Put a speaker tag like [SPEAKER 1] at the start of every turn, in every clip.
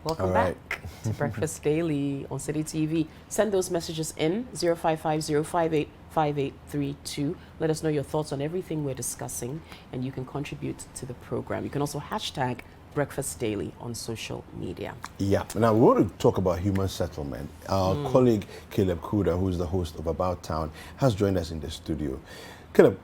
[SPEAKER 1] Welcome
[SPEAKER 2] All right.
[SPEAKER 1] back to Breakfast Daily on City TV. Send those messages in 055-058-5832. Let us know your thoughts on everything we're discussing, and you can contribute to the program. You can also hashtag Breakfast Daily on social media.
[SPEAKER 2] Yeah. Now, we want to talk about human settlement. Our colleague, Caleb Kuda, who is the host of About Town, has joined us in the studio. Caleb,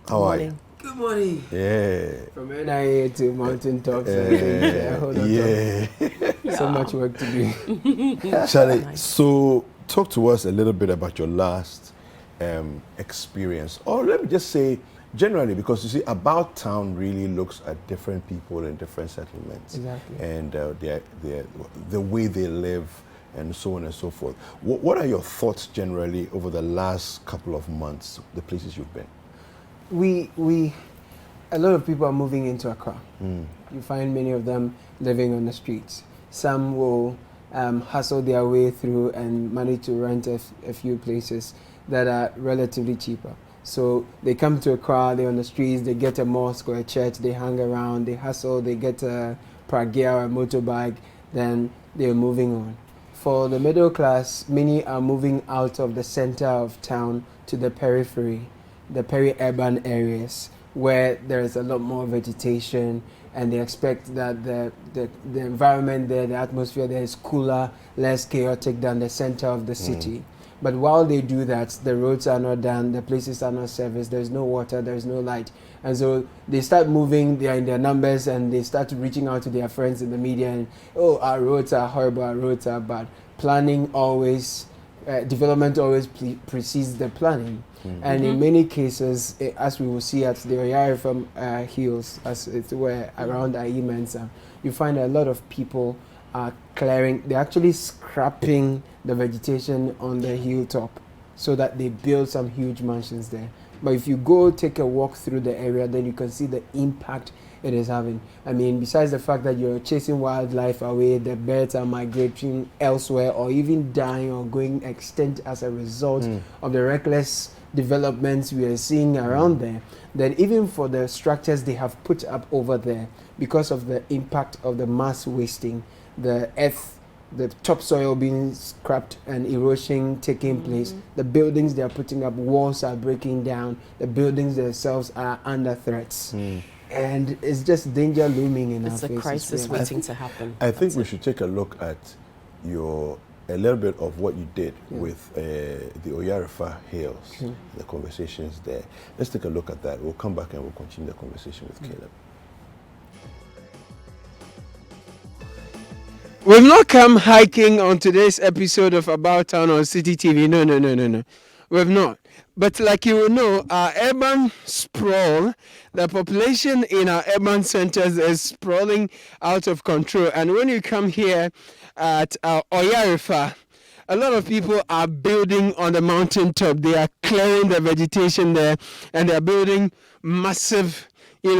[SPEAKER 2] how are you?
[SPEAKER 3] Good morning.
[SPEAKER 2] Yeah.
[SPEAKER 3] From NIA to mountain tops and things, a whole lot of so much work to do.
[SPEAKER 2] Charlie,
[SPEAKER 1] Nice.
[SPEAKER 2] so talk to us a little bit about your last experience. Or let me just say, generally, because you see, About Town really looks at different people in different settlements.
[SPEAKER 3] Exactly.
[SPEAKER 2] And the way they live and so on and so forth. What are your thoughts generally over the last couple of months, the places you've been?
[SPEAKER 3] A lot of people are moving into Accra. You find many of them living on the streets. Some will hustle their way through and manage to rent a few places that are relatively cheaper. So they come to Accra, they're on the streets, they get a mosque or a church, they hang around, they hustle, they get a pragia or a motorbike, then they're moving on. For the middle class, many are moving out of the center of town to the periphery, the peri-urban areas where there is a lot more vegetation, and they expect that the environment there, the atmosphere there is cooler, less chaotic than the center of the city. But while they do that, the roads are not done, the places are not serviced, there's no water, there's no light. And so they start moving, they are in their numbers, and they start reaching out to their friends in the media and, oh, our roads are horrible, our roads are bad. Planning always, development always precedes the planning. And in many cases, as we will see at the Oyarifa hills, as it were around Ayi Mensa, you find a lot of people are clearing, they're actually scrapping the vegetation on the hilltop so that they build some huge mansions there. But if you go take a walk through the area, then you can see the impact it is having. I mean, besides the fact that you're chasing wildlife away, the birds are migrating elsewhere or even dying or going extinct as a result of the reckless developments we are seeing around there, then even for the structures they have put up over there, because of the impact of the mass wasting, the earth, the topsoil being scrapped and erosion taking place, the buildings they are putting up, walls are breaking down, the buildings themselves are under threats. And it's just danger looming in our faces.
[SPEAKER 1] It's a crisis
[SPEAKER 3] really.
[SPEAKER 1] waiting to happen.
[SPEAKER 2] I think we should take a look at a little bit of what you did with the Oyarifa Hills, the conversations there. Let's take a look at that. We'll come back and we'll continue the conversation with Caleb.
[SPEAKER 3] We've not come hiking on today's episode of About Town on City TV. No. We've not. But like you will know, our urban sprawl, the population in our urban centers is sprawling out of control. And when you come here at Oyarifa, a lot of people are building on the mountaintop. They are clearing the vegetation there, and they're building massive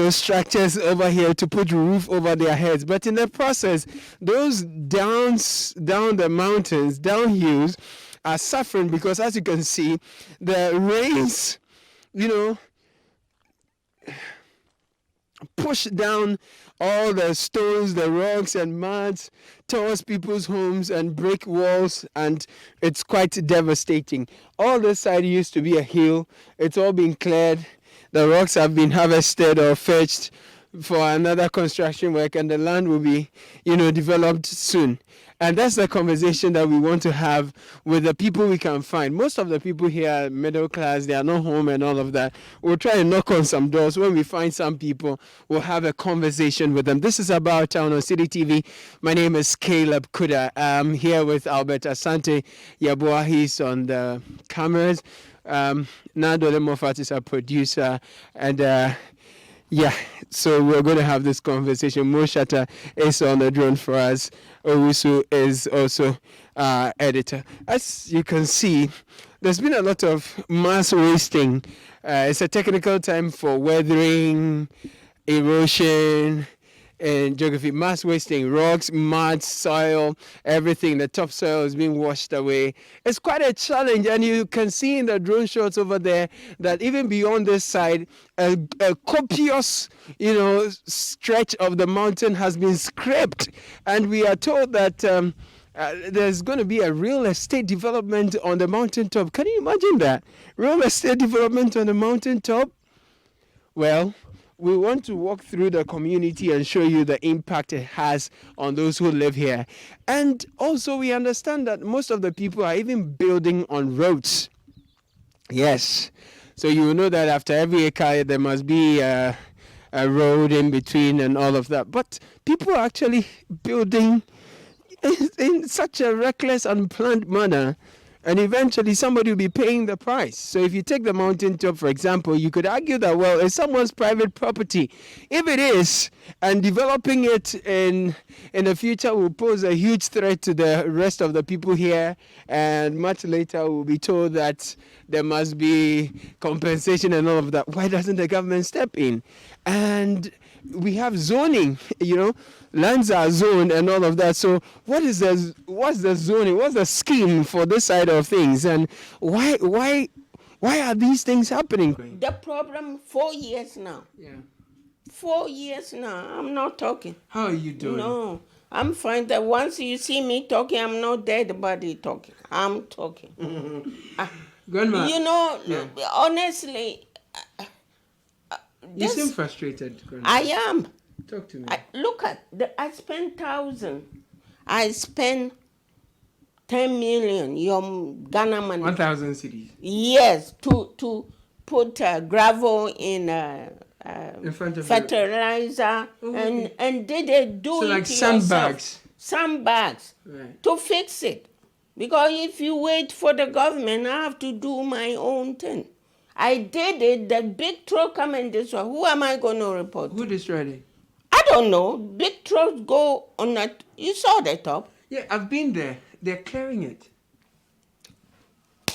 [SPEAKER 3] structures over here to put roof over their heads. But in the process, those down the mountains, down hills, are suffering because, as you can see, the rains, push down all the stones, the rocks and muds towards people's homes and break walls, and it's quite devastating. All this side used to be a hill. It's all been cleared. The rocks have been harvested or fetched for another construction work, and the land will be, developed soon. And that's the conversation that we want to have with the people we can find. Most of the people here are middle class, they are not home and all of that. We'll try and knock on some doors. When we find some people, we'll have a conversation with them. This is About Town on City TV. My name is Caleb Kuda. I'm here with Albert Asante Yabua. He's on the cameras. Nando Moffat is our producer. And so we're going to have this conversation. Mo Shatta is on the drone for us. Owusu is also editor. As you can see, there's been a lot of mass wasting. It's a technical time for weathering, erosion, in geography, mass wasting, rocks, mud, soil, everything. The topsoil is being washed away. It's quite a challenge, and you can see in the drone shots over there that even beyond this side, a copious, stretch of the mountain has been scraped, and we are told that there's going to be a real estate development on the mountaintop. Can you imagine that? Real estate development on the mountaintop? Well, we want to walk through the community and show you the impact it has on those who live here. And also, we understand that most of the people are even building on roads. Yes. So you know that after every acre, there must be a road in between and all of that. But people are actually building in such a reckless, unplanned manner, and eventually somebody will be paying the price. So if you take the mountaintop, for example, you could argue that, well, it's someone's private property. If it is, and developing it in the future will pose a huge threat to the rest of the people here, and much later we'll be told that there must be compensation and all of that. Why doesn't the government step in? And we have zoning, lands are zoned and all of that. So what's the zoning? What's the scheme for this side of things? And why are these things happening?
[SPEAKER 4] The problem 4 years now.
[SPEAKER 3] Yeah.
[SPEAKER 4] 4 years now. I'm not talking.
[SPEAKER 3] How are you doing?
[SPEAKER 4] No. I'm fine that once you see me talking, I'm not dead body talking. I'm talking.
[SPEAKER 3] Grandma.
[SPEAKER 4] Honestly,
[SPEAKER 3] you seem frustrated, Grandma.
[SPEAKER 4] I am.
[SPEAKER 3] Talk to me.
[SPEAKER 4] Look at I spent 1,000. I spent 10 million. Your Ghana money.
[SPEAKER 3] 1,000 cities.
[SPEAKER 4] Yes, to put gravel in
[SPEAKER 3] front of
[SPEAKER 4] fertilizer and did they do
[SPEAKER 3] so
[SPEAKER 4] it
[SPEAKER 3] like
[SPEAKER 4] yourself?
[SPEAKER 3] sandbags.
[SPEAKER 4] Sandbags.
[SPEAKER 3] Right.
[SPEAKER 4] To fix it. Because if you wait for the government, I have to do my own thing. I did it. The big truck come and destroy. Who am I going to report to?
[SPEAKER 3] Who destroyed it?
[SPEAKER 4] I don't know. Big trucks go on that. You saw the top.
[SPEAKER 3] Yeah, I've been there. They're clearing it.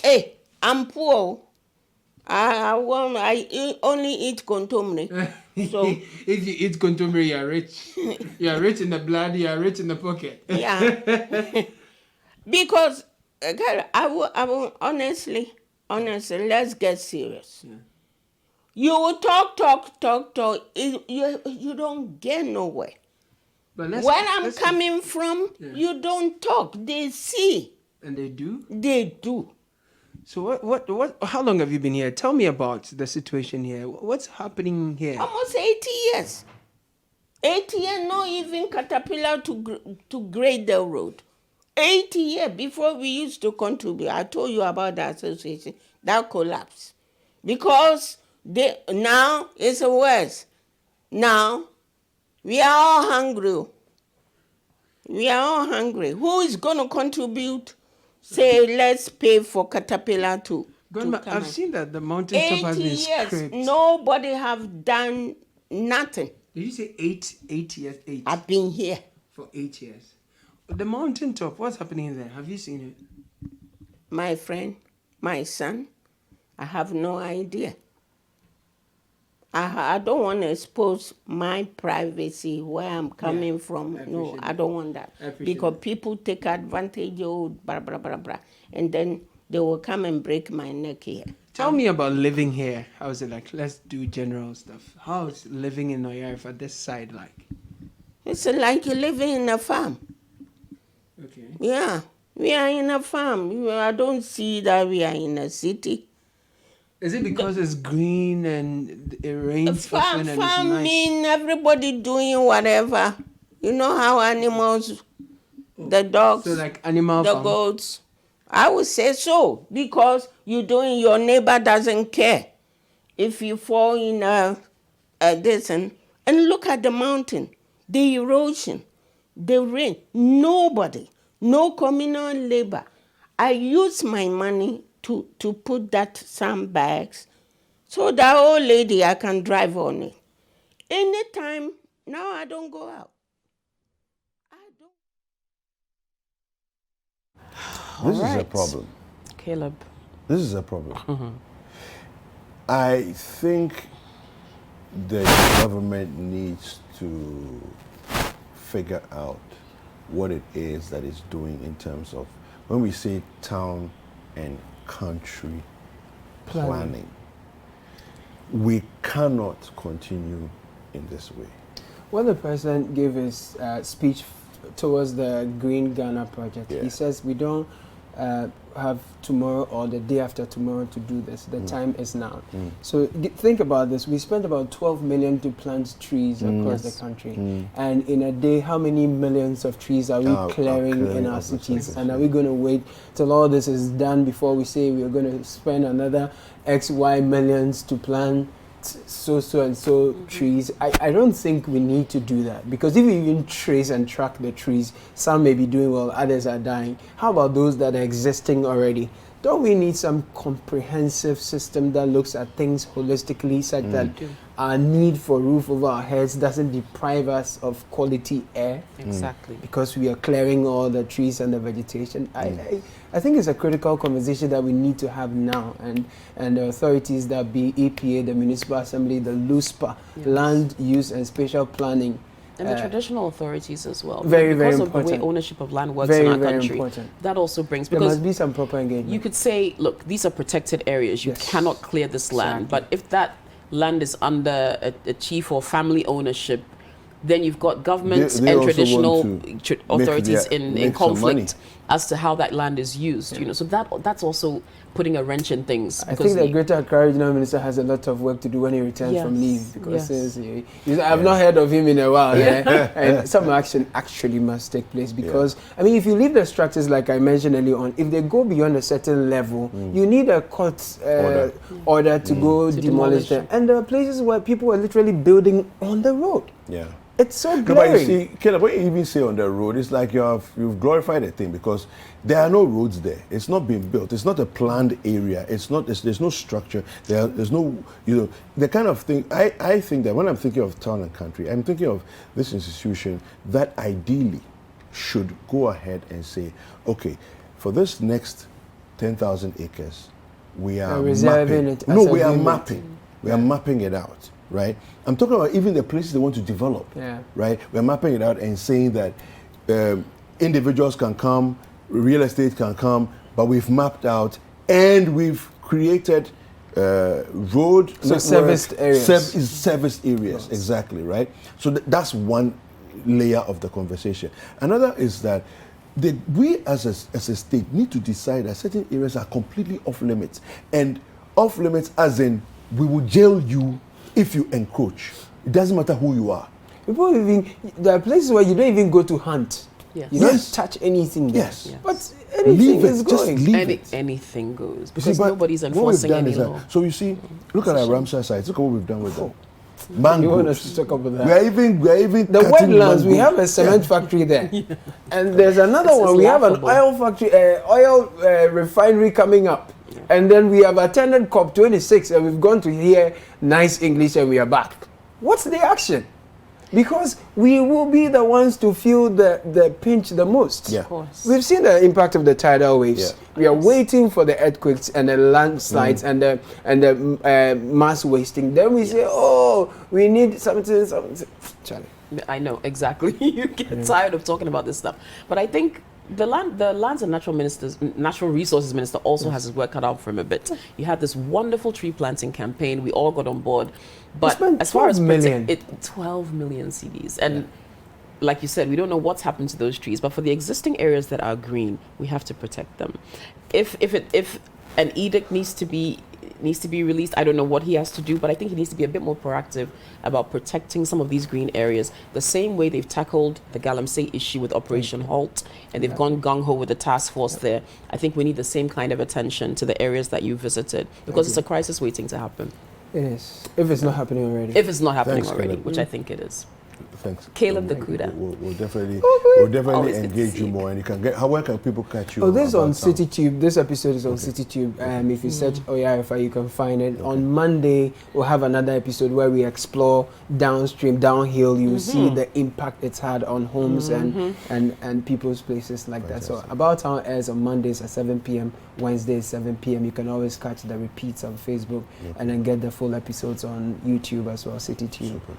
[SPEAKER 4] Hey, I'm poor. I only eat contomere. So
[SPEAKER 3] if you eat contomere, you are rich. You are rich in the blood. You are rich in the pocket.
[SPEAKER 4] yeah. Because girl, I will honestly, let's get serious. Yeah. You will talk. You don't get nowhere.
[SPEAKER 3] But
[SPEAKER 4] Where I'm coming from, you don't talk. They see.
[SPEAKER 3] And they do?
[SPEAKER 4] They do.
[SPEAKER 3] So what? How long have you been here? Tell me about the situation here. What's happening here?
[SPEAKER 4] Almost 80 years. 80 years, not even caterpillar to grade the road. 80 years before we used to contribute. I told you about the association. That collapsed. Because now it's worse. Now we are all hungry. We are all hungry. Who is going to contribute? Say, let's pay for caterpillar to
[SPEAKER 3] Grandma, I've seen that the mountaintop has been scraped.
[SPEAKER 4] Nobody have done nothing.
[SPEAKER 3] Did you say 8 years? 8?
[SPEAKER 4] I've been here.
[SPEAKER 3] For 8 years. The mountaintop, what's happening there? Have you seen it?
[SPEAKER 4] My friend, my son, I have no idea. I don't want to expose my privacy, where I'm coming from. No, I don't want that. Because people take advantage of blah, blah, blah, blah. And then they will come and break my neck here.
[SPEAKER 3] Tell me about living here. How is it like? Let's do general stuff. How is living in Oyarifa, this side, like?
[SPEAKER 4] It's like you're living in a farm.
[SPEAKER 3] Okay.
[SPEAKER 4] Yeah, we are in a farm. I don't see that we are in a city.
[SPEAKER 3] Is it because it's green and it rains often and it's
[SPEAKER 4] farm
[SPEAKER 3] nice?
[SPEAKER 4] mean everybody doing whatever. You know how animals, the dogs,
[SPEAKER 3] so like animal
[SPEAKER 4] the
[SPEAKER 3] farm.
[SPEAKER 4] goats. I would say so, because you're doing, your neighbor doesn't care if you fall in a this and look at the mountain, the erosion, the rain. Nobody, no communal labor. I use my money to put that sandbags so that old lady, I can drive on it. Anytime, now I don't go out.
[SPEAKER 2] This is a problem.
[SPEAKER 1] Caleb.
[SPEAKER 2] This is a problem. I think the government needs to figure out what it is that it's doing in terms of when we say town and country planning. We cannot continue in this way.
[SPEAKER 3] When the president gave his speech towards the Green Ghana project,
[SPEAKER 2] Yeah.
[SPEAKER 3] he says we don't have tomorrow or the day after tomorrow to do this. The time is now. So think about this. We spent about 12 million to plant trees across
[SPEAKER 1] Yes.
[SPEAKER 3] the country. And in a day, how many millions of trees are we clearing in our cities? And are we going to wait till all this is done before we say we are going to spend another XY millions to plant so and so trees? I don't think we need to do that, because if you even trace and track the trees, some may be doing well, others are dying. How about those that are existing already? Don't we need some comprehensive system that looks at things holistically, such that our need for roof over our heads doesn't deprive us of quality air
[SPEAKER 1] Exactly.
[SPEAKER 3] because we are clearing all the trees and the vegetation? I think it's a critical conversation that we need to have now, and the authorities, that be EPA, the Municipal Assembly, the LUSPA,
[SPEAKER 1] Yes.
[SPEAKER 3] Land Use and Spatial Planning.
[SPEAKER 1] And the traditional authorities as well.
[SPEAKER 3] Very, very
[SPEAKER 1] because of the way
[SPEAKER 3] important.
[SPEAKER 1] ownership of land works
[SPEAKER 3] Very,
[SPEAKER 1] in our
[SPEAKER 3] very
[SPEAKER 1] country.
[SPEAKER 3] important.
[SPEAKER 1] That also brings,
[SPEAKER 3] There
[SPEAKER 1] because
[SPEAKER 3] must be some proper engagement.
[SPEAKER 1] you could say, look, these are protected areas. You
[SPEAKER 3] Yes.
[SPEAKER 1] cannot clear this land.
[SPEAKER 3] Exactly.
[SPEAKER 1] But if that land is under a chief or family ownership, then you've got governments
[SPEAKER 2] They
[SPEAKER 1] and
[SPEAKER 2] also
[SPEAKER 1] traditional
[SPEAKER 2] want to
[SPEAKER 1] authorities
[SPEAKER 2] make
[SPEAKER 1] in
[SPEAKER 2] some money.
[SPEAKER 1] conflict as to how that land is used. You know, so that's also putting a wrench in things.
[SPEAKER 3] I think the Greater Accra Regional Minister has a lot of work to do when he returns
[SPEAKER 1] Yes,
[SPEAKER 3] from leave, because
[SPEAKER 1] yes.
[SPEAKER 3] I've not heard of him in a while. And some action actually must take place, because I mean, if you leave the structures like I mentioned earlier on, if they go beyond a certain level, you need a court order to go
[SPEAKER 1] To
[SPEAKER 3] demolish them.
[SPEAKER 1] demolish
[SPEAKER 3] And there are places where people are literally building on the road.
[SPEAKER 2] Yeah.
[SPEAKER 3] It's so
[SPEAKER 2] No, but you
[SPEAKER 3] glaring.
[SPEAKER 2] see, Caleb, what you even say on the road, it's like you've glorified the thing, because there are no roads there. It's not being built. It's not a planned area. There's no structure. There's no, the kind of thing. I think that when I'm thinking of town and country, I'm thinking of this institution that ideally should go ahead and say, okay, for this next 10,000 acres, we are
[SPEAKER 3] reserving
[SPEAKER 2] mapping.
[SPEAKER 3] it as
[SPEAKER 2] No,
[SPEAKER 3] a
[SPEAKER 2] we are
[SPEAKER 3] unit.
[SPEAKER 2] mapping. We are mapping it out, right? I'm talking about even the places they want to develop, right? We're mapping it out and saying that individuals can come, real estate can come, but we've mapped out and we've created road
[SPEAKER 3] So serviced areas.
[SPEAKER 2] Serviced areas, exactly, right? So that's one layer of the conversation. Another is that we as a state need to decide that certain areas are completely off limits, and off limits as in we will jail you if you encroach. It doesn't matter who you are.
[SPEAKER 3] There are places where you don't even go to hunt.
[SPEAKER 1] Yes.
[SPEAKER 3] You don't
[SPEAKER 2] Yes.
[SPEAKER 3] touch anything there.
[SPEAKER 2] Yes.
[SPEAKER 1] Yes.
[SPEAKER 3] But anything
[SPEAKER 2] Leave
[SPEAKER 3] is
[SPEAKER 2] it. Just
[SPEAKER 3] going.
[SPEAKER 2] leave it.
[SPEAKER 1] Anything goes,
[SPEAKER 2] You see,
[SPEAKER 1] because
[SPEAKER 2] but
[SPEAKER 1] nobody's
[SPEAKER 2] what we've
[SPEAKER 1] enforcing
[SPEAKER 2] done
[SPEAKER 1] any
[SPEAKER 2] is that-
[SPEAKER 1] law.
[SPEAKER 2] So you see, look at our Ramsar sites. Look at what we've done with them.
[SPEAKER 3] You want us
[SPEAKER 2] Mangroves.
[SPEAKER 3] to talk about that?
[SPEAKER 2] We are even
[SPEAKER 3] The
[SPEAKER 2] cutting
[SPEAKER 3] wetlands, we
[SPEAKER 2] mangroves.
[SPEAKER 3] have a cement factory there. And there's another
[SPEAKER 1] This is
[SPEAKER 3] one, we have an
[SPEAKER 1] laughable.
[SPEAKER 3] oil factory, oil refinery coming up. And then we have attended COP26 and we've gone to hear nice English and we are back. What's the action? Because we will be the ones to feel the pinch the most.
[SPEAKER 2] Yeah.
[SPEAKER 1] Of course.
[SPEAKER 3] We've seen the impact of the tidal waves.
[SPEAKER 2] Yeah.
[SPEAKER 3] We are
[SPEAKER 1] Yes.
[SPEAKER 3] waiting for the earthquakes and the landslides and the mass wasting. Then we say, oh, we need something. Charlie.
[SPEAKER 1] I know, exactly. You get tired of talking about this stuff. But I think the Lands and Natural Resources Minister also has his work cut out for him a bit. You had this wonderful tree planting campaign. We all got on board. But
[SPEAKER 3] spent
[SPEAKER 1] as far as
[SPEAKER 3] 12 million.
[SPEAKER 1] 12 million CDs. And like you said, we don't know what's happened to those trees. But for the existing areas that are green, we have to protect them. If an edict needs to be released, I don't know what he has to do, but I think he needs to be a bit more proactive about protecting some of these green areas, the same way they've tackled the Galamsey issue with Operation Halt, and they've gone gung-ho with the task force there. I think we need the same kind of attention to the areas that you visited, because it's a crisis waiting to happen,
[SPEAKER 3] It is. If it's not happening already.
[SPEAKER 1] if it's not happening
[SPEAKER 2] Thanks,
[SPEAKER 1] already,
[SPEAKER 2] Caleb.
[SPEAKER 1] which I think it is.
[SPEAKER 2] Thanks.
[SPEAKER 1] Caleb the Kuda.
[SPEAKER 2] We'll definitely
[SPEAKER 1] Always good to
[SPEAKER 2] engage
[SPEAKER 1] see
[SPEAKER 2] you
[SPEAKER 1] you.
[SPEAKER 2] more, and you can get. Where can people catch you?
[SPEAKER 3] Oh, this is on
[SPEAKER 2] about town?
[SPEAKER 3] CityTube. This episode is on CityTube. If you search Oyarifa, you can find it. On Monday, we'll have another episode where we explore downhill. You see the impact it's had on homes and people's places like that. So About Town airs on Mondays at 7 p.m., Wednesdays 7 p.m. You can always catch the repeats on Facebook and then get the full episodes on YouTube as well, CityTube.
[SPEAKER 2] Super.